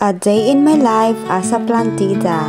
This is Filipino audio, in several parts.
A day in my life as a plantita.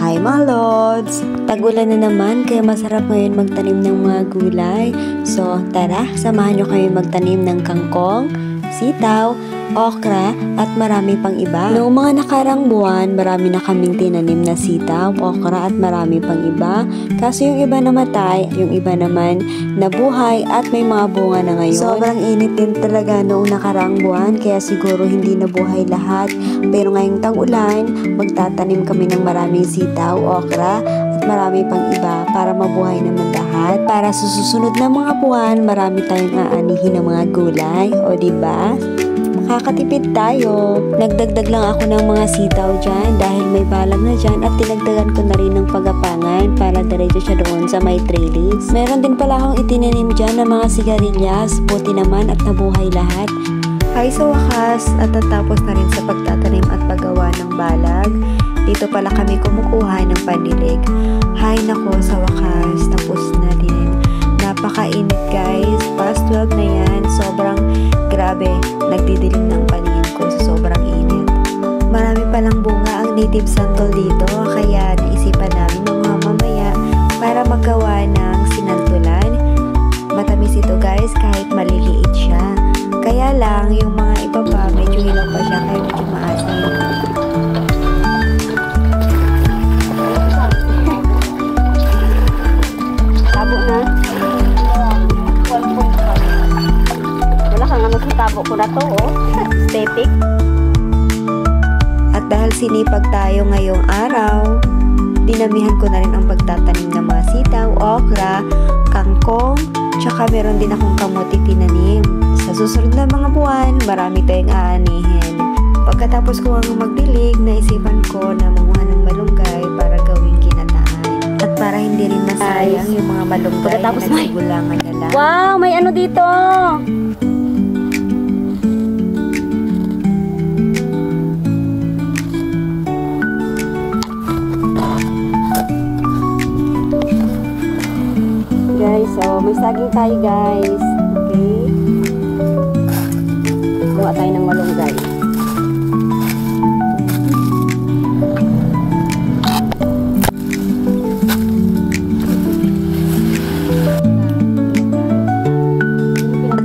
Hi mga lods! Tag-ulan na naman kaya masarap ngayon magtanim ng mga gulay. So tara, samahan nyo kayo magtanim ng kangkong, sitaw, okra at marami pang iba. Noong mga nakarang buwan, marami na kaming tinanim na sitaw, okra at marami pang iba. Kaso yung iba namatay, yung iba naman nabuhay at may mga bunga na ngayon. Sobrang init din talaga noong nakarang buwan kaya siguro hindi nabuhay lahat. Pero ngayong tag-ulan, magtatanim kami ng maraming sitaw, okra at marami pang iba para mabuhay naman lahat. Para sa susunod na mga buwan, marami tayong aanihin ng mga gulay, o diba? Makakatipid tayo. Nagdagdag lang ako ng mga sitaw dyan dahil may balag na dyan at tinagdagan ko na rin ng pagapangan para diretso siya doon sa may trellis. Meron din pala akong itinanim dyan ng mga sigarilyas, puti naman at nabuhay lahat. Hay sa wakas at tatapos na rin sa pagtatanim at paggawa ng balag. Dito pala kami kumukuha ng panilig. Hay nako, sa wakas, tapos na din. Napakainit guys, past 12 na yan, sobrang grabe, nagdidilim ng paningin ko sa sobrang init. Marami palang bunga ang native santol dito, kaya naisipan namin ng mga mamaya para magawa ng sinantulan. Matamis ito guys kahit maliliit siya. Kaya lang, yung mga iba pa, medyo hilaw pa siya, kaya medyo maasin. Tabo na. Wala kang ano sa tabo ko na to, oh. Stepik. At dahil sinipag tayo ngayong araw, dinamihan ko na rin ang pagtatanim ng mga sitaw, okra, kangkong, tsaka meron din akong kamote tinanim. Sa susunod na mga buwan, marami tayong aanihin. Pagkatapos ko ang magdilig, naisipan ko na manguha ng malunggay para gawing kinataan. At para hindi rin masayang yung mga malunggay na nagsigulangan na lang. Wow! May ano dito! Guys, so may saging tayo guys. Okay. Gawa tayo ng malunggay.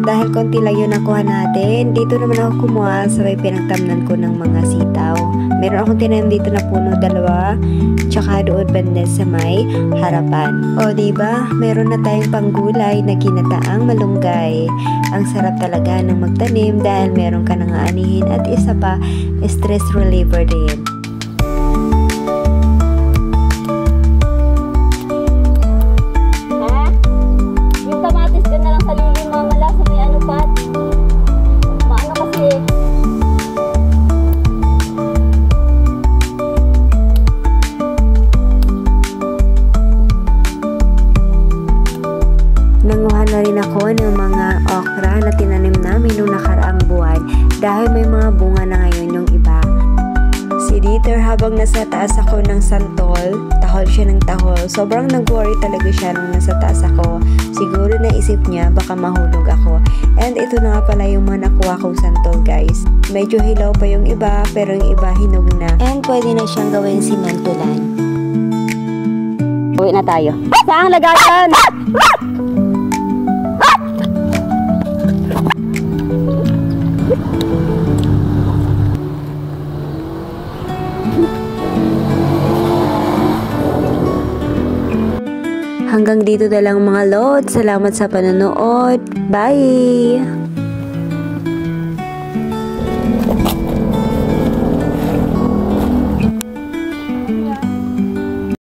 Dahil konti lang yun nakuha natin, dito naman ako kumuha sa may pinagtamnan ko ng mga sitaw. Meron akong tinanim dito na puno, 2, tsaka doon banda sa may harapan. O diba, meron na tayong panggulay na kinataang malunggay. Ang sarap talaga ng magtanim dahil meron ka nang aanihin at isa pa, stress reliever din. Nanguha na rin ako ng mga okra na tinanim namin noong nakaraang buwan dahil may mga bunga na ngayon yung iba. Si Dieter habang nasa taas ako ng santol, tahol siya ng tahol. Sobrang nag-worry talaga siya nung nasa taas ako. Siguro naisip niya baka mahulog ako. And ito na nga pala yung mga nakuha kong santol guys. Medyo hilaw pa yung iba pero yung iba hinog na. And pwede na siyang gawin sinantulan. Uwi na tayo. Saan lagayan? Hanggang dito na lang mga lods. Salamat sa panonood. Bye!